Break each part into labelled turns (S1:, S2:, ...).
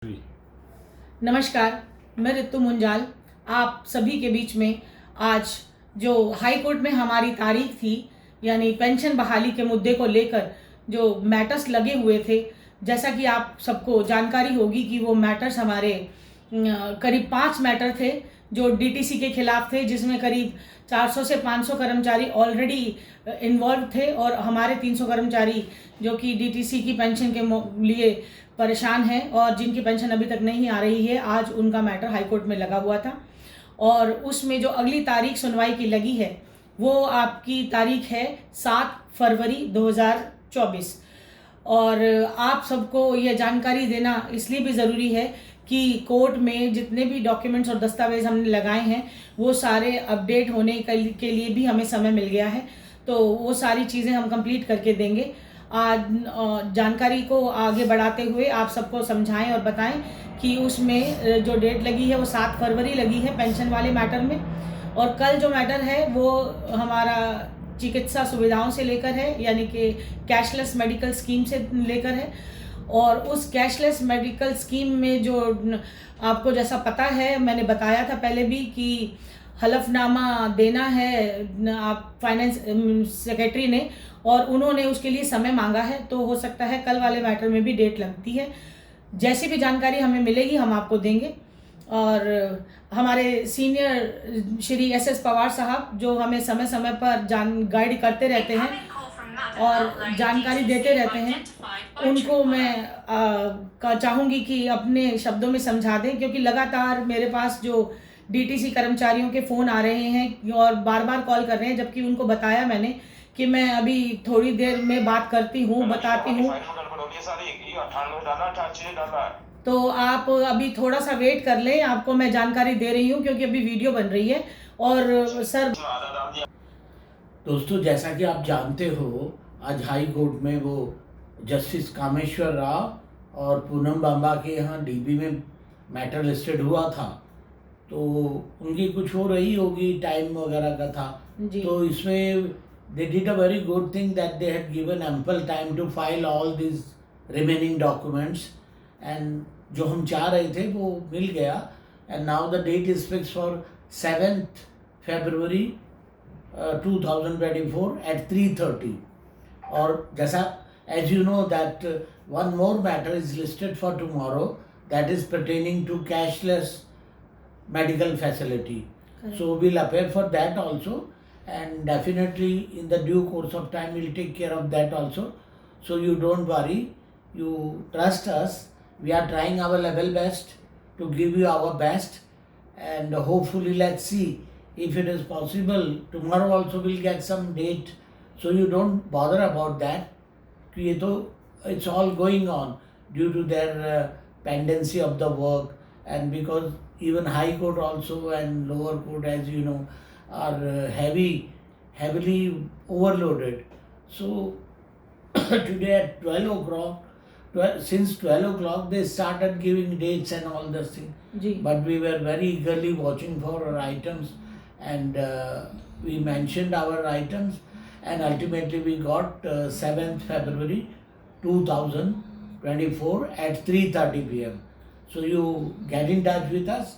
S1: जी।
S2: नमस्कार, मैं ऋतु मुंजाल आप सभी के बीच में आज जो हाई कोर्ट में हमारी तारीख थी, यानी पेंशन बहाली के मुद्दे को लेकर जो मैटर्स लगे हुए थे, जैसा कि आप सबको जानकारी होगी कि वो मैटर्स हमारे करीब 5 मैटर थे जो डीटीसी के खिलाफ थे, जिसमें करीब 400 से 500 कर्मचारी ऑलरेडी इन्वॉल्व थे और हमारे 300 कर्मचारी जो कि डीटीसी की पेंशन के लिए परेशान हैं और जिनकी पेंशन अभी तक नहीं आ रही है। आज उनका मैटर हाई कोर्ट में लगा हुआ था और उसमें जो अगली तारीख सुनवाई की लगी है वो आपकी तारीख है 7 फरवरी 2024। और आप सबको ये जानकारी देना इसलिए भी ज़रूरी है कि कोर्ट में जितने भी डॉक्यूमेंट्स और दस्तावेज हमने लगाए हैं वो सारे अपडेट होने के लिए भी हमें समय मिल गया है, तो वो सारी चीज़ें हम कंप्लीट करके देंगे। आज जानकारी को आगे बढ़ाते हुए आप सबको समझाएं और बताएं कि उसमें जो डेट लगी है वो 7 फरवरी लगी है पेंशन वाले मैटर में, और कल जो मैटर है वो हमारा चिकित्सा सुविधाओं से लेकर है, यानी कि कैशलेस मेडिकल स्कीम से लेकर है। और उस कैशलेस मेडिकल स्कीम में जो आपको जैसा पता है, मैंने बताया था पहले भी कि हलफनामा देना है आप फाइनेंस सेक्रेटरी ने, और उन्होंने उसके लिए समय मांगा है, तो हो सकता है कल वाले मैटर में भी डेट लगती है। जैसी भी जानकारी हमें मिलेगी हम आपको देंगे। और हमारे सीनियर श्री एस पवार साहब जो हमें समय समय पर गाइड करते रहते हैं और जानकारी देते रहते हैं, उनको मैं चाहूँगी कि अपने शब्दों में समझा दें, क्योंकि लगातार मेरे पास जो डीटीसी कर्मचारियों के फ़ोन आ रहे हैं और बार बार कॉल कर रहे हैं, जबकि उनको बताया मैंने कि मैं अभी थोड़ी देर में बात करती हूँ, बताती हूँ। तो आप अभी थोड़ा सा वेट कर लें, आपको मैं जानकारी दे रही हूँ क्योंकि अभी वीडियो बन रही है। और सर
S1: दोस्तों, जैसा कि आप जानते हो, आज हाई कोर्ट में वो जस्टिस कामेश्वर राव और पूनम बांबा के यहाँ डीबी में मैटर लिस्टेड हुआ था, तो उनकी कुछ हो रही होगी, टाइम वगैरह का था
S2: जी।
S1: तो इसमें they did a very good thing that they had given ample time to file all this remaining documents, and जो हम चाह रहे थे वो मिल गया। And now the date is fix for 7th February 2024 at 3:30। और जैसा as you know that one more matter is listed for tomorrow, that is pertaining to cashless medical facility.
S2: Correct.
S1: So we'll appear for that also, and definitely in the due course of time we'll take care of that also. So you don't worry, you trust us. We are trying our level best to give you our best, and hopefully let's see if it is possible. Tomorrow also we'll get some date, so you don't bother about that. कि ये तो it's all going on due to their pendency of the work, and because even high court also and lower court, as you know, are heavily overloaded. So today at 12 o'clock, since 12 o'clock they started giving dates and all this thing.
S2: जी।
S1: But we were very eagerly watching for our items, and we mentioned our items, and ultimately we got 7th February 2024 at 3:30 p.m. So you get in touch with us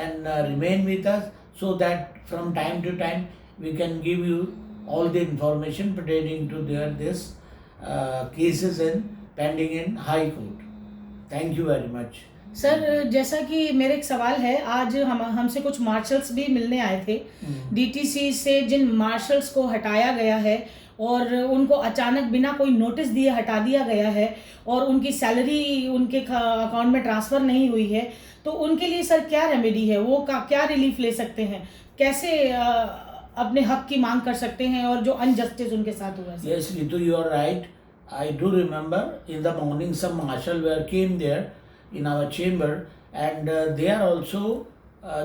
S1: and remain with us, so that from time to time we can give you all the information pertaining to this cases pending in High Court. Thank you very much.
S2: Sir, जैसा कि मेरे एक सवाल है, आज हमसे कुछ marshals भी मिलने आए थे। डीटीसी से जिन मार्शल्स को हटाया गया है और उनको अचानक बिना कोई नोटिस दिए हटा दिया गया है और उनकी सैलरी उनके अकाउंट में ट्रांसफ़र नहीं हुई है, तो उनके लिए सर क्या रेमेडी है, वो क्या रिलीफ ले सकते हैं, कैसे अपने हक की मांग कर सकते हैं और जो अनजस्टिस उनके साथ हुआ है?
S1: Yes, Ritu, you are right. I do remember in the morning some marshal came there in our chamber, and they are also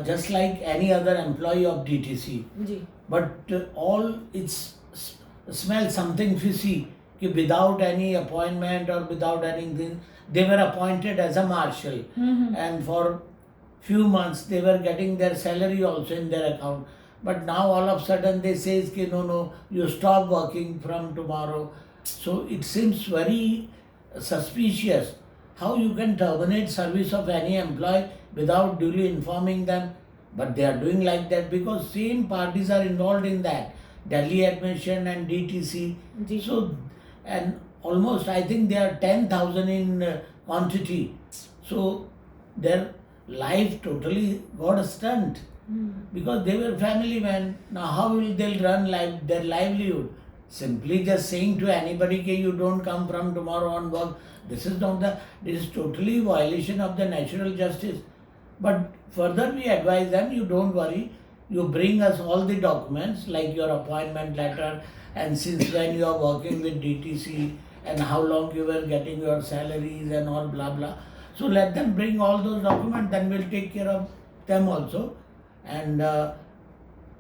S1: just like any other employee of DTC.
S2: Ji.
S1: But all smells something fishy, कि without any appointment or without anything they were appointed as a marshal, and for few months they were getting their salary also in their account. But now all of a sudden they says कि no, you stop working from tomorrow. So it seems very suspicious how you can terminate service of any employee without duly informing them. But they are doing like that because same parties are involved in that, Delhi Admission and DTC.
S2: Ji.
S1: So, and almost I think they are 10,000 in quantity. So their life totally got a stunt because they were family men. Now how will they run their livelihood? Simply just saying to anybody that you don't come from tomorrow on work, this is totally violation of the natural justice. But further we advise them, you don't worry, you bring us all the documents like your appointment letter and since when you are working with DTC and how long you were getting your salaries and all blah blah. So let them bring all those documents, then we'll take care of them also. And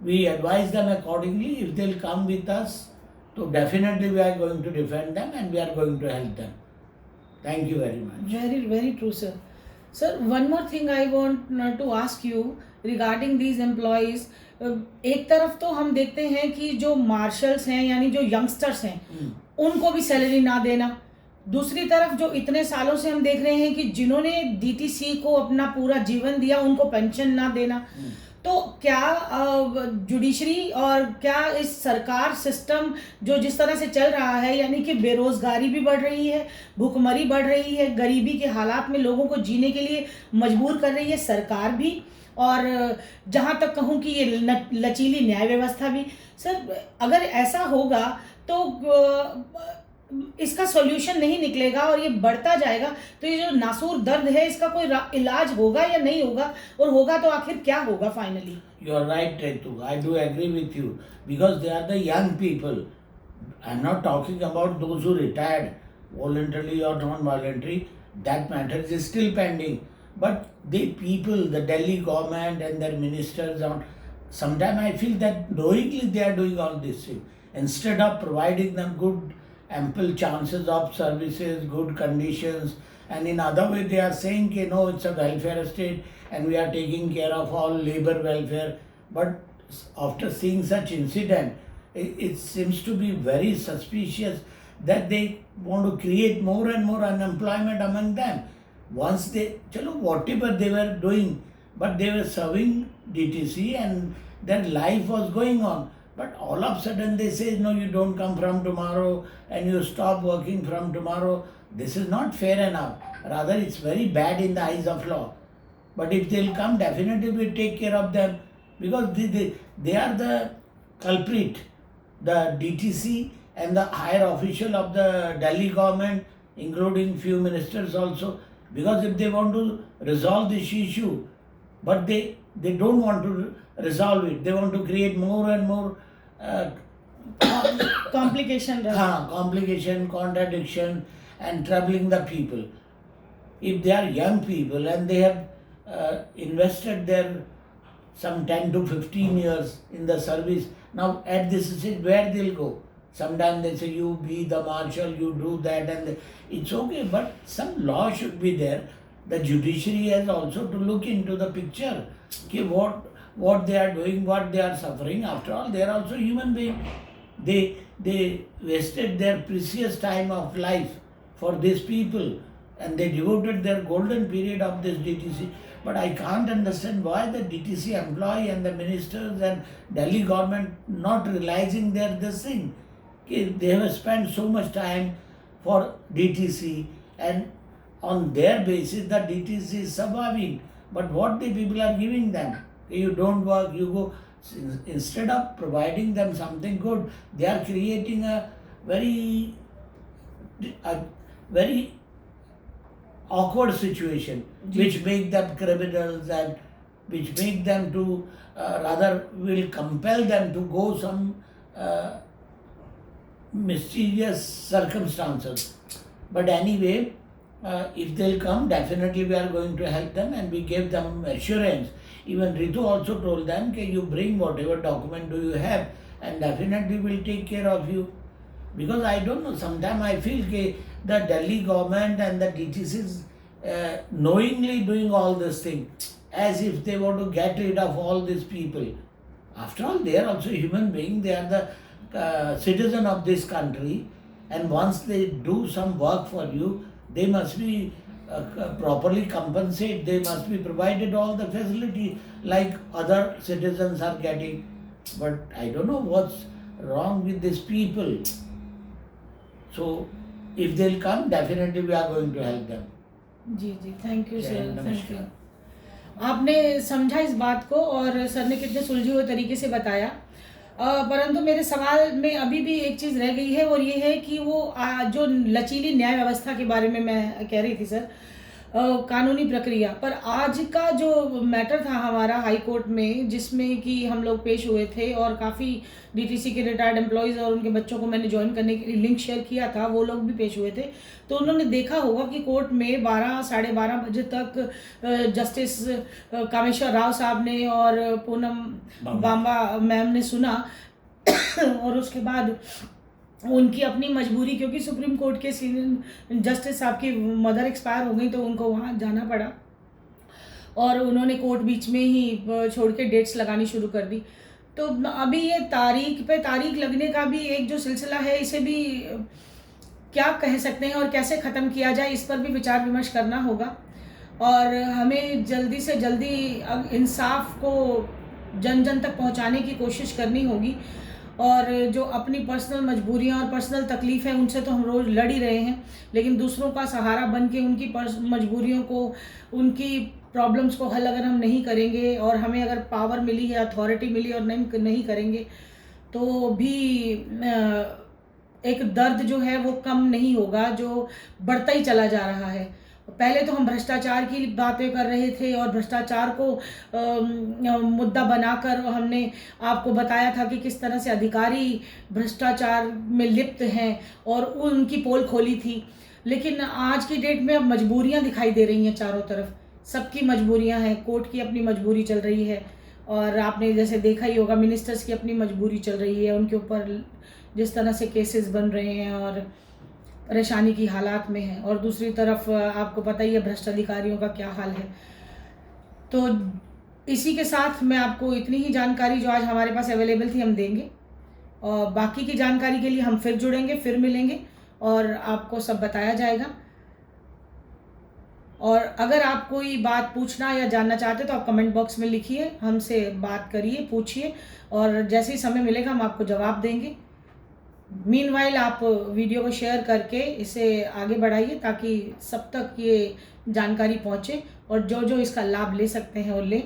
S1: we advise them accordingly. If they'll come with us, so definitely we are going to defend them and we are going to help them. Thank you very much.
S2: Very, very true, sir. Sir, one more thing I want to ask you regarding these employees. एक तरफ तो हम देखते हैं कि जो marshals हैं यानी जो यंगस्टर्स हैं उनको भी सैलरी ना देना, दूसरी तरफ जो इतने सालों से हम देख रहे हैं कि जिन्होंने डीटीसी को अपना पूरा जीवन दिया उनको पेंशन ना देना, तो क्या जुडिशरी और क्या इस सरकार सिस्टम जो जिस तरह से चल रहा है यानी कि बेरोजगारी भी बढ़ रही है, भूखमरी बढ़ रही है, गरीबी के हालात में लोगों को जीने के लिए मजबूर कर रही है सरकार भी, और जहाँ तक कहूँ कि ये लचीली न्याय व्यवस्था भी। सर अगर ऐसा होगा तो इसका सॉल्यूशन नहीं निकलेगा और ये बढ़ता जाएगा, तो ये जो नासूर दर्द है इसका कोई इलाज होगा या नहीं होगा, और होगा तो आखिर क्या होगा finally?
S1: You are right, Ritu. I do agree with you because they are the young people. I am not talking about those who retired voluntarily or non-voluntary. That matter is still pending. But the people, the Delhi government and their ministers, sometimes I feel that knowingly they are doing all this thing. Instead of providing them good ample chances of services, good conditions, and in other way they are saying that no, it's a welfare state and we are taking care of all labor welfare. But after seeing such incident, it seems to be very suspicious that they want to create more and more unemployment among them. Once whatever they were doing, but they were serving DTC and their life was going on. But all of a sudden they say, no, you don't come from tomorrow and you stop working from tomorrow. This is not fair enough. Rather, it's very bad in the eyes of law. But if they'll come, definitely we'll take care of them because they are the culprit. The DTC and the higher official of the Delhi government, including few ministers also, because if they want to resolve this issue, but they don't want to resolve it. They want to create more and more
S2: complication,
S1: contradiction, and troubling the people. If they are young people and they have invested their some 10 to 15 years in the service, now at this stage where they'll go? Sometimes they say you be the marshal, you do that, and it's okay, but some law should be there. The judiciary has also to look into the picture. Okay, what they are doing, what they are suffering. After all, they are also human beings. They wasted their precious time of life for these people and they devoted their golden period of this DTC. But I can't understand why the DTC employee and the ministers and Delhi government not realizing this thing. They have spent so much time for DTC and on their basis the DTC is surviving. But what the people are giving them? You don't work, you go. Instead of providing them something good, they are creating a very awkward situation which make them criminals and which make them to rather will compel them to go some mysterious circumstances. But anyway, if they'll come, definitely we are going to help them and we gave them assurance. Even Ritu also told them that you bring whatever document do you have and definitely we'll take care of you. Because I don't know, sometimes I feel that the Delhi government and the DTCs knowingly doing all this thing as if they want to get rid of all these people. After all, they are also human beings, they are the citizen of this country, and once they do some work for you, they must be properly compensate. They must be provided all the facility like other citizens are getting. But I don't know what's wrong with these people. So if they'll come, definitely we are going to help them.
S2: जी जी, thank you
S1: जय
S2: sir,
S1: Hind,
S2: thank you.
S1: नमस्कार।
S2: आपने समझा इस बात को और सर ने कितने सुलझे हुए तरीके से बताया। परंतु मेरे सवाल में अभी भी एक चीज़ रह गई है और ये है कि वो जो लचीली न्याय व्यवस्था के बारे में मैं कह रही थी सर, कानूनी प्रक्रिया पर आज का जो मैटर था हमारा हाई कोर्ट में, जिसमें कि हम लोग पेश हुए थे और काफ़ी डीटीसी के रिटायर्ड एम्प्लॉयज़ और उनके बच्चों को मैंने ज्वाइन करने के लिए लिंक शेयर किया था, वो लोग भी पेश हुए थे। तो उन्होंने देखा होगा कि कोर्ट में 12 साढ़े 12 बजे तक जस्टिस कामेश्वर राव साहब ने और पूनम बांबा मैम ने सुना और उसके बाद उनकी अपनी मजबूरी, क्योंकि सुप्रीम कोर्ट के सीनियर जस्टिस साहब की मदर एक्सपायर हो गई तो उनको वहाँ जाना पड़ा और उन्होंने कोर्ट बीच में ही छोड़ के डेट्स लगानी शुरू कर दी। तो अभी ये तारीख पे तारीख लगने का भी एक जो सिलसिला है, इसे भी क्या कह सकते हैं और कैसे ख़त्म किया जाए, इस पर भी विचार विमर्श करना होगा और हमें जल्दी से जल्दी अब इंसाफ को जन जन तक पहुंचाने की कोशिश करनी होगी। और जो अपनी पर्सनल मजबूरियां और पर्सनल तकलीफ़ है उनसे तो हम रोज़ लड़ ही रहे हैं, लेकिन दूसरों का सहारा बन के उनकी मजबूरियों को, उनकी प्रॉब्लम्स को हल अगर हम नहीं करेंगे और हमें अगर पावर मिली है, अथॉरिटी मिली और नहीं करेंगे तो भी एक दर्द जो है वो कम नहीं होगा, जो बढ़ता ही चला जा रहा है। पहले तो हम भ्रष्टाचार की बातें कर रहे थे और भ्रष्टाचार को मुद्दा बनाकर हमने आपको बताया था कि किस तरह से अधिकारी भ्रष्टाचार में लिप्त हैं और उनकी पोल खोली थी। लेकिन आज की डेट में अब मजबूरियां दिखाई दे रही हैं चारों तरफ, सबकी मजबूरियां हैं, कोर्ट की अपनी मजबूरी चल रही है और आपने जैसे देखा ही होगा मिनिस्टर्स की अपनी मजबूरी चल रही है, उनके ऊपर जिस तरह से केसेस बन रहे हैं और परेशानी की हालात में है, और दूसरी तरफ आपको पता ही है भ्रष्ट अधिकारियों का क्या हाल है। तो इसी के साथ मैं आपको इतनी ही जानकारी जो आज हमारे पास अवेलेबल थी हम देंगे और बाकी की जानकारी के लिए हम फिर जुड़ेंगे, फिर मिलेंगे और आपको सब बताया जाएगा। और अगर आप कोई बात पूछना या जानना चाहते तो आप कमेंट बॉक्स में लिखिए, हमसे बात करिए, पूछिए और जैसे ही समय मिलेगा हम आपको जवाब देंगे। मीनवाइल आप वीडियो को शेयर करके इसे आगे बढ़ाइए ताकि सब तक ये जानकारी पहुँचे और जो जो इसका लाभ ले सकते हैं वो लें।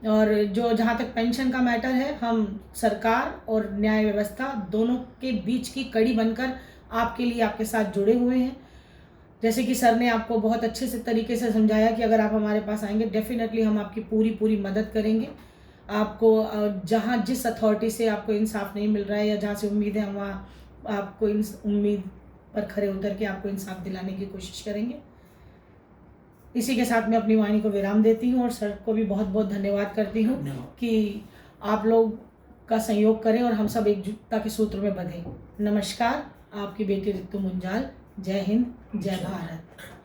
S2: और जो जहाँ तक पेंशन का मैटर है, हम सरकार और न्याय व्यवस्था दोनों के बीच की कड़ी बनकर आपके लिए आपके साथ जुड़े हुए हैं। जैसे कि सर ने आपको बहुत अच्छे से तरीके से समझाया कि अगर आप हमारे पास आएंगे डेफिनेटली हम आपकी पूरी मदद करेंगे। आपको जहाँ जिस अथॉरिटी से आपको इंसाफ नहीं मिल रहा है या जहाँ से उम्मीद है हम वहाँ आपको इन उम्मीद पर खरे उतर के आपको इंसाफ दिलाने की कोशिश करेंगे। इसी के साथ मैं अपनी वाणी को विराम देती हूँ और सर को भी बहुत बहुत धन्यवाद करती हूँ कि आप लोग का सहयोग करें और हम सब एकजुटता के सूत्र में बंधें। नमस्कार, आपकी बेटी ऋतु मुंजाल। जय हिंद, जय भारत।